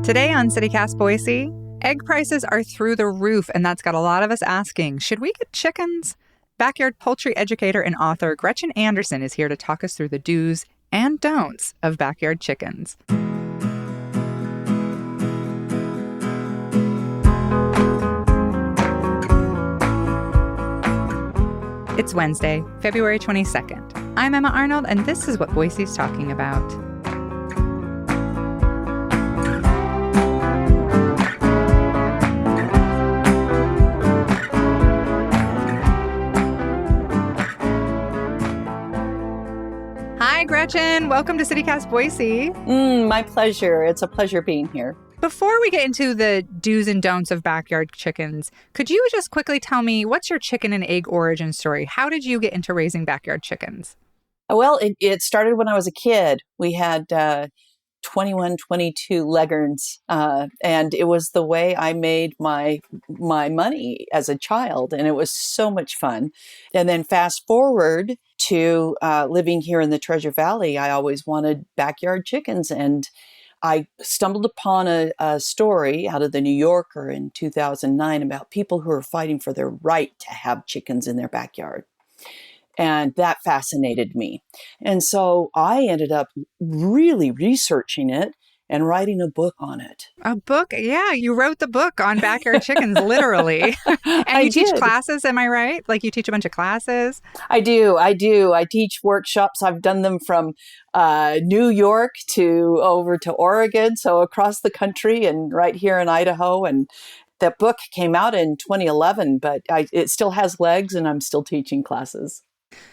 Today on CityCast Boise, egg prices are through the roof, and that's got a lot of us asking, should we get chickens? Backyard poultry educator and author Gretchen Anderson is here to talk us through the do's and don'ts of backyard chickens. It's Wednesday, February 22nd. I'm Emma Arnold, and this is what Boise's talking about. Hi, Gretchen. Welcome to CityCast Boise. My pleasure. It's a pleasure being here. Before we get into the do's and don'ts of backyard chickens, could you just quickly tell me, what's your chicken and egg origin story? How did you get into raising backyard chickens? Well, it started when I was a kid. We had 21, 22 Leghorns, and it was the way I made my money as a child, and it was so much fun. And then fast forward to living here in the Treasure Valley, I always wanted backyard chickens, and I stumbled upon a story out of the New Yorker in 2009 about people who are fighting for their right to have chickens in their backyard. And that fascinated me. And so I ended up really researching it and writing a book on it. A book? Yeah, you wrote the book on backyard chickens, literally. And you teach classes, am I right? Like you teach a bunch of classes? I do. I teach workshops. I've done them from New York to over to Oregon, so across the country and right here in Idaho. And that book came out in 2011, but it still has legs and I'm still teaching classes.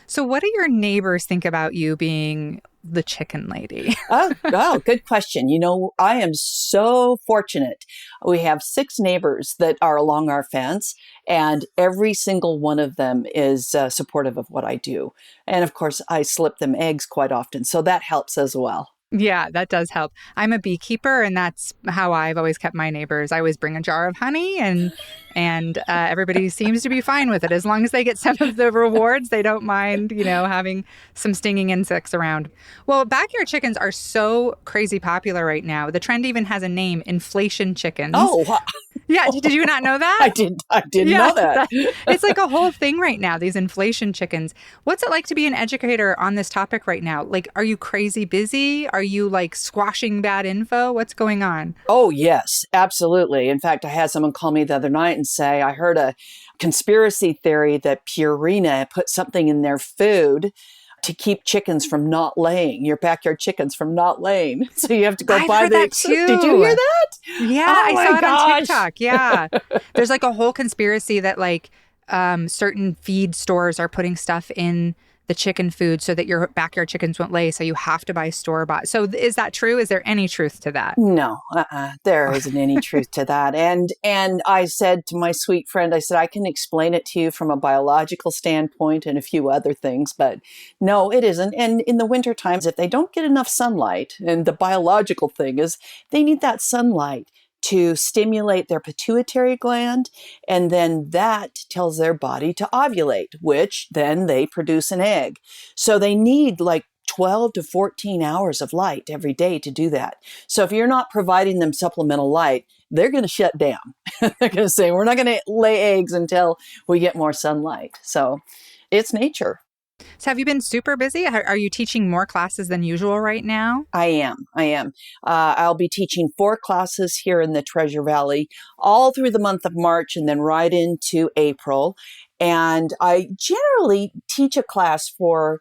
So what do your neighbors think about you being the chicken lady? Oh, good question. You know, I am so fortunate. We have 6 neighbors that are along our fence, and every single one of them is supportive of what I do. And of course, I slip them eggs quite often, so that helps as well. Yeah, that does help. I'm a beekeeper, and that's how I've always kept my neighbors. I always bring a jar of honey, and everybody seems to be fine with it. As long as they get some of the rewards, they don't mind, having some stinging insects around. Well, backyard chickens are so crazy popular right now. The trend even has a name, inflation chickens. Oh, wow. Yeah, did you not know that? I didn't know that. It's like a whole thing right now, these inflation chickens. What's it like to be an educator on this topic right now? Like, are you crazy busy? Are you like squashing bad info? What's going on? Oh, yes, absolutely. In fact, I had someone call me the other night and say, I heard a conspiracy theory that Purina put something in their food to keep chickens from not laying, your backyard chickens from not laying. So you have to go buy that too. Did you hear that? Yeah, oh I saw it gosh. on TikTok. Yeah. There's like a whole conspiracy that like certain feed stores are putting stuff in the chicken food so that your backyard chickens won't lay. So you have to buy store-bought. So is that true? Is there any truth to that? No, there isn't any truth to that. And I said to my sweet friend, I said, I can explain it to you from a biological standpoint and a few other things, but no, it isn't. And in the winter times, if they don't get enough sunlight, and the biological thing is they need that sunlight to stimulate their pituitary gland, and then that tells their body to ovulate, which then they produce an egg. So they need like 12 to 14 hours of light every day to do that. So if you're not providing them supplemental light, they're going to shut down. They're going to say, we're not going to lay eggs until we get more sunlight. So it's nature. So have you been super busy? Are you teaching more classes than usual right now? I am. I'll be teaching 4 classes here in the Treasure Valley all through the month of March and then right into April. And I generally teach a class for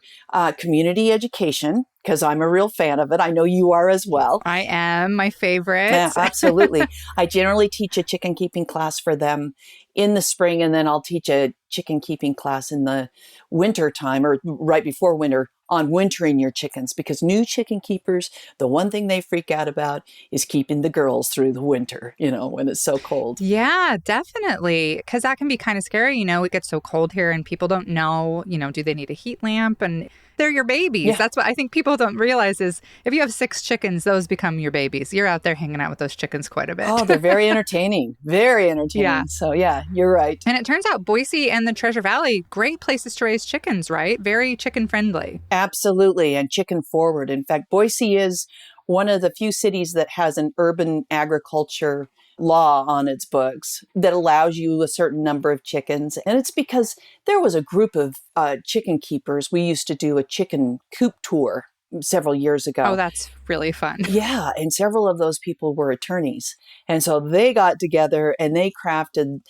community education because I'm a real fan of it. I know you are as well. I am. My favorite. Yeah, absolutely. I generally teach a chicken keeping class for them in the spring, and then I'll teach a chicken keeping class in the winter time or right before winter on wintering your chickens, because new chicken keepers, the one thing they freak out about is keeping the girls through the winter, when it's so cold. Yeah, definitely. Because that can be kind of scary. It gets so cold here and people don't know, do they need a heat lamp? And they're your babies. Yeah. That's what I think people don't realize is if you have 6 chickens, those become your babies. You're out there hanging out with those chickens quite a bit. Oh, they're very entertaining. Very entertaining. Yeah. So yeah, you're right. And it turns out Boise and the Treasure Valley, great places to raise chickens, right? Very chicken friendly. Absolutely. And chicken forward. In fact, Boise is one of the few cities that has an urban agriculture law on its books that allows you a certain number of chickens. And it's because there was a group of chicken keepers. We used to do a chicken coop tour several years Oh, ago. that's really fun. Yeah, and several of those people were attorneys. And so they got together and they crafted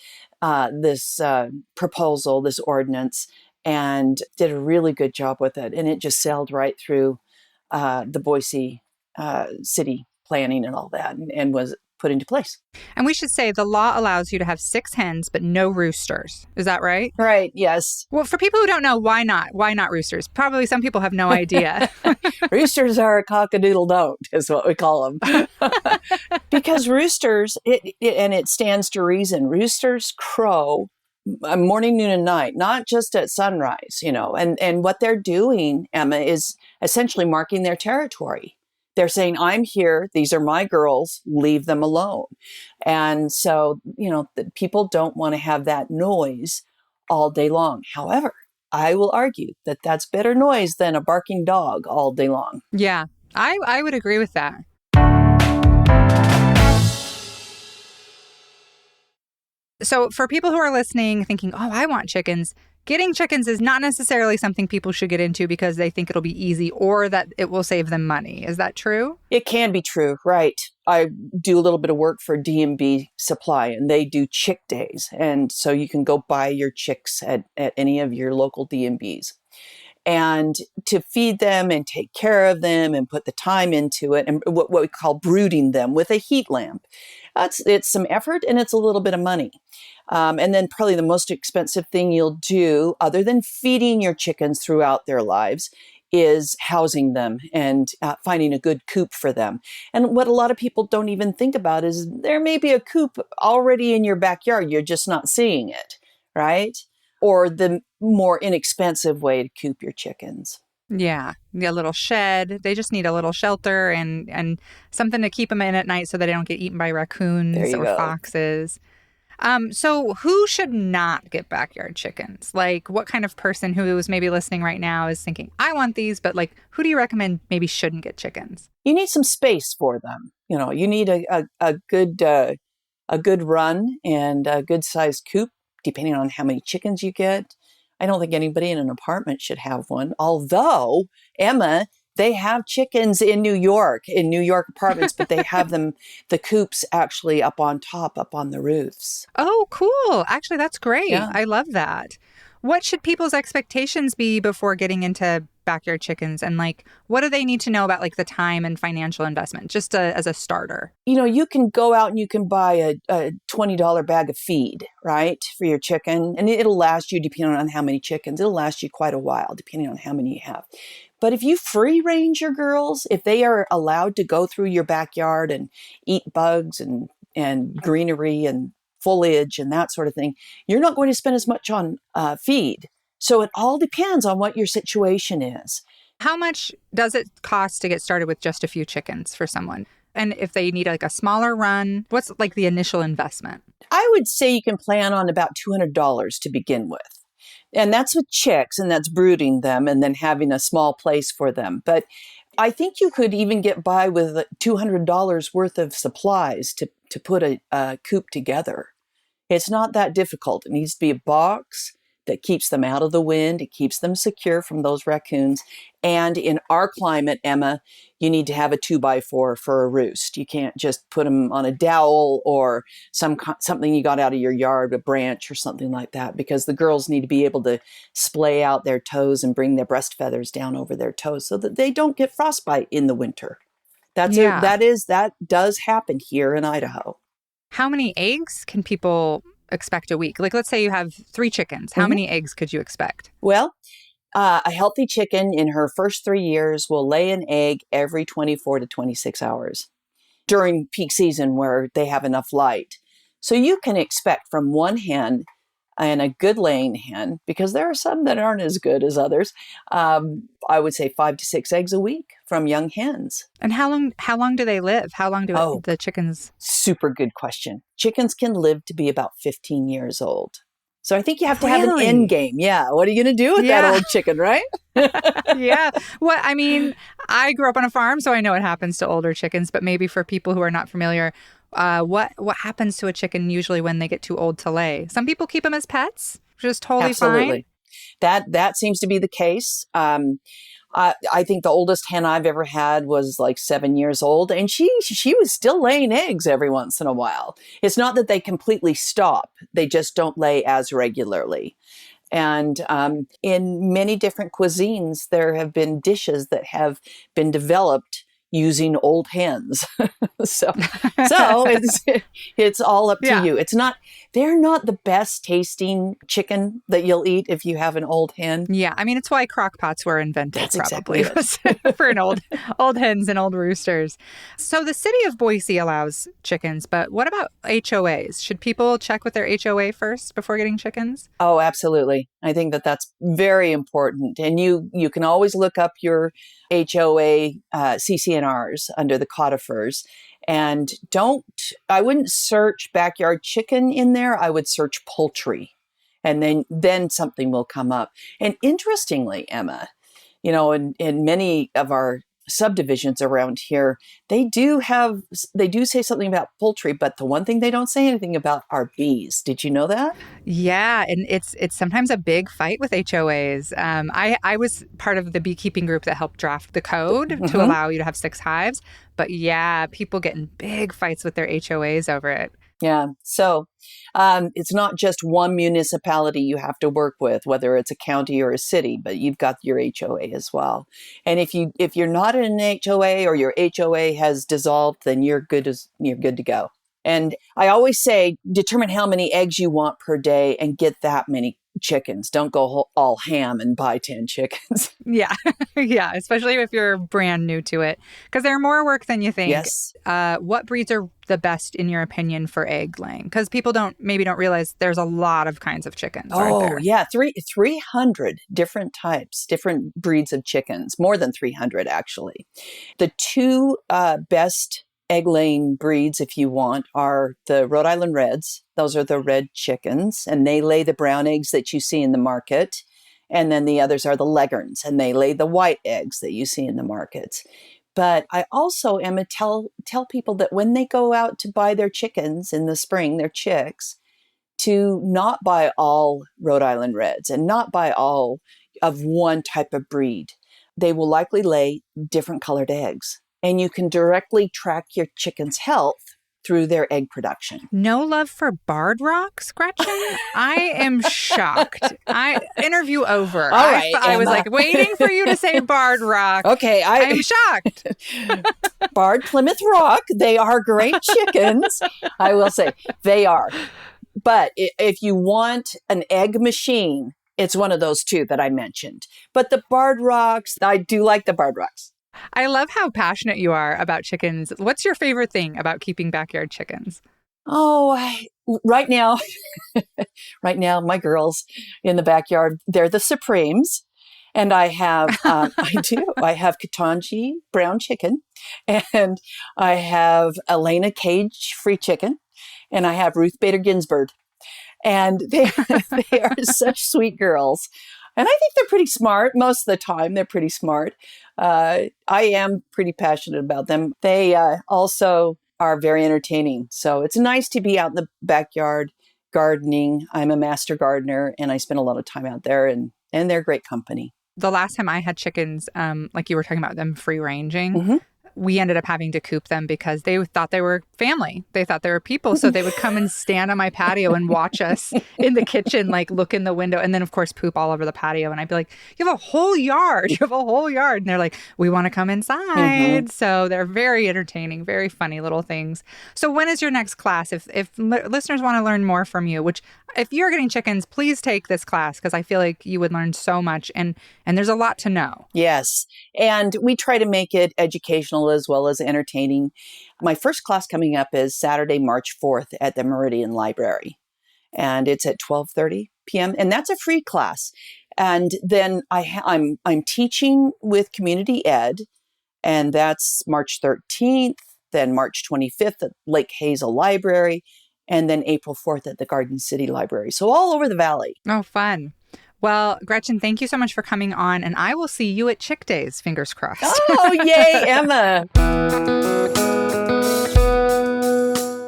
this proposal, this ordinance, and did a really good job with it. And it just sailed right through the Boise city planning and all that, and was put into place. And we should say the law allows you to have 6 hens, but no roosters. Is that right? Right, yes. Well, for people who don't know, why not? Why not roosters? Probably some people have no idea. Roosters are a cock-a-doodle-don't, is what we call them. Because roosters, and it stands to reason, roosters crow morning, noon, and night, not just at sunrise, And what they're doing, Emma, is essentially marking their territory. They're saying, I'm here. These are my girls. Leave them alone. And so, people don't want to have that noise all day long. However, I will argue that that's better noise than a barking dog all day long. Yeah, I would agree with that. So for people who are listening, thinking, oh, I want chickens, getting chickens is not necessarily something people should get into because they think it'll be easy or that it will save them money. Is that true? It can be true, right. I do a little bit of work for D&B Supply, and they do chick days. And so you can go buy your chicks at any of your local D&Bs. And to feed them and take care of them and put the time into it, and what we call brooding them with a heat lamp. It's some effort and it's a little bit of money. And then probably the most expensive thing you'll do, other than feeding your chickens throughout their lives, is housing them and finding a good coop for them. And what a lot of people don't even think about is there may be a coop already in your backyard. You're just not seeing it, right? Or the more inexpensive way to coop your chickens. Yeah, a little shed. They just need a little shelter and something to keep them in at night so that they don't get eaten by raccoons or foxes. So who should not get backyard chickens? Like, what kind of person who is maybe listening right now is thinking, I want these, but like, who do you recommend maybe shouldn't get chickens? You need some space for them. You need a good run and a good sized coop, depending on how many chickens you get. I don't think anybody in an apartment should have one. Although, Emma, they have chickens in New York apartments, but they have the coops actually up on top, up on the roofs. Oh, cool. Actually, that's great. Yeah. I love that. What should people's expectations be before getting into backyard chickens? And like, what do they need to know about like the time and financial investment, just as a starter? You can go out and you can buy a $20 bag of feed, right, for your chicken. And it'll last you, depending on how many chickens, it'll last you quite a while, depending on how many you have. But if you free range your girls, if they are allowed to go through your backyard and eat bugs and greenery and foliage and that sort of thing, you're not going to spend as much on feed. So it all depends on what your situation is. How much does it cost to get started with just a few chickens for someone? And if they need like a smaller run, what's like the initial investment? I would say you can plan on about $200 to begin with. And that's with chicks, and that's brooding them and then having a small place for them. But I think you could even get by with $200 worth of supplies to put a coop together. It's not that difficult. It needs to be a box that keeps them out of the wind. It keeps them secure from those raccoons. And in our climate, Emma, you need to have a 2x4 for a roost. You can't just put them on a dowel or something you got out of your yard, a branch or something like that, because the girls need to be able to splay out their toes and bring their breast feathers down over their toes so that they don't get frostbite in the winter. That does happen here in Idaho. How many eggs can people expect a week? Like, let's say you have 3 chickens. How many eggs could you expect? Well, a healthy chicken in her first 3 years will lay an egg every 24 to 26 hours during peak season where they have enough light. So you can expect from one hen, and a good laying hen, because there are some that aren't as good as others, I would say 5 to 6 eggs a week from young hens. And how long do they live? How long do the chickens? Super good question. Chickens can live to be about 15 years old. So I think you have to have an end game. Yeah. What are you going to do with that old chicken, right? Yeah. Well, I mean, I grew up on a farm, so I know it happens to older chickens, but maybe for people who are not familiar, what happens to a chicken usually when they get too old to lay? Some people keep them as pets, which is totally fine. Absolutely. That seems to be the case. I think the oldest hen I've ever had was like 7 years old, and she was still laying eggs every once in a while. It's not that they completely stop; they just don't lay as regularly. And in many different cuisines, there have been dishes that have been developed using old hens. so, so it's all up to Yeah. you. They're not the best tasting chicken that you'll eat if you have an old hen. Yeah, I mean, it's why crock pots were invented, That's probably, exactly it. for an old hens and old roosters. So the city of Boise allows chickens, but what about HOAs? Should people check with their HOA first before getting chickens? Oh, absolutely. I think that that's very important. And you can always look up your HOA CCNRs under the codifers. And I wouldn't search backyard chicken in there. I would search poultry. And then something will come up. And interestingly, Emma, in many of our subdivisions around here, they do say something about poultry, but the one thing they don't say anything about are bees. Did you know that? Yeah, and it's sometimes a big fight with HOAs. I was part of the beekeeping group that helped draft the code to allow you to have 6 hives. But yeah, people get in big fights with their HOAs over it. Yeah. So it's not just one municipality you have to work with, whether it's a county or a city, but you've got your HOA as well. And if you're not in an HOA or your HOA has dissolved, then you're good to go. And I always say, determine how many eggs you want per day and get that many chickens. Don't go all ham and buy 10 chickens. Yeah. Yeah. Especially if you're brand new to it, because they're more work than you think. Yes. What breeds are the best, in your opinion, for egg laying? Because people don't realize there's a lot of kinds of chickens. Aren't there? Yeah. 300 different types, different breeds of chickens, more than 300, actually. The two best egg laying breeds, if you want, are the Rhode Island Reds. Those are the red chickens, and they lay the brown eggs that you see in the market. And then the others are the Leghorns, and they lay the white eggs that you see in the markets. But I also, Emma, tell people that when they go out to buy their chickens in the spring, their chicks, to not buy all Rhode Island Reds and not buy all of one type of breed. They will likely lay different colored eggs. And you can directly track your chicken's health through their egg production. No love for barred rocks, Gretchen? I am shocked. Interview over. All right, I was Emma. like waiting for you to say barred rock. Okay, I'm shocked. Barred Plymouth Rock, they are great chickens. I will say they are. But if you want an egg machine, it's one of those two that I mentioned. But the barred rocks, I do like the barred rocks. I love how passionate you are about chickens. What's your favorite thing about keeping backyard chickens? Right now, my girls in the backyard, they're the Supremes. And I have, I have Katanji brown chicken, and I have Elena cage-free chicken, and I have Ruth Bader Ginsburg. And they are such sweet girls. And I think they're pretty smart. Most of the time, they're pretty smart. I am pretty passionate about them. They also are very entertaining. So it's nice to be out in the backyard gardening. I'm a master gardener, and I spend a lot of time out there, and they're great company. The last time I had chickens, like you were talking about them free ranging, we ended up having to coop them because they thought they were family. They thought they were people. So they would come and stand on my patio and watch us in the kitchen, like look in the window, and then of course poop all over the patio. And I'd be like, you have a whole yard. You have a whole yard. And they're like, we want to come inside. So they're very entertaining, very funny little things. So when is your next class? If listeners want to learn more from you, which if you're getting chickens, please take this class because I feel like you would learn so much and there's a lot to know. Yes. And we try to make it educational as well as entertaining. My first class coming up is Saturday, March 4th at the Meridian Library. And it's at 12:30 p.m. And that's a free class. And then I'm teaching with community ed, and that's March 13th, then March 25th at Lake Hazel Library, and then April 4th at the Garden City Library. So all over the valley. Oh, fun. Well, Gretchen, thank you so much for coming on, and I will see you at Chick Days, fingers crossed. Oh, yay, Emma.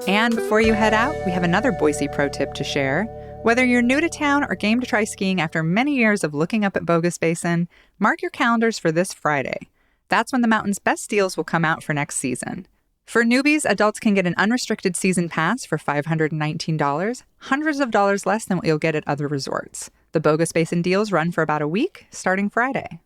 And before you head out, we have another Boise pro tip to share. Whether you're new to town or game to try skiing after many years of looking up at Bogus Basin, mark your calendars for this Friday. That's when the mountain's best deals will come out for next season. For newbies, adults can get an unrestricted season pass for $519, hundreds of dollars less than what you'll get at other resorts. The Bogus Basin deals run for about a week, starting Friday.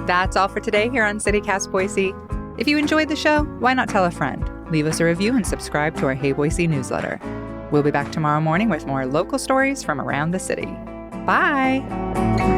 That's all for today here on CityCast Boise. If you enjoyed the show, why not tell a friend? Leave us a review and subscribe to our Hey Boise newsletter. We'll be back tomorrow morning with more local stories from around the city. Bye!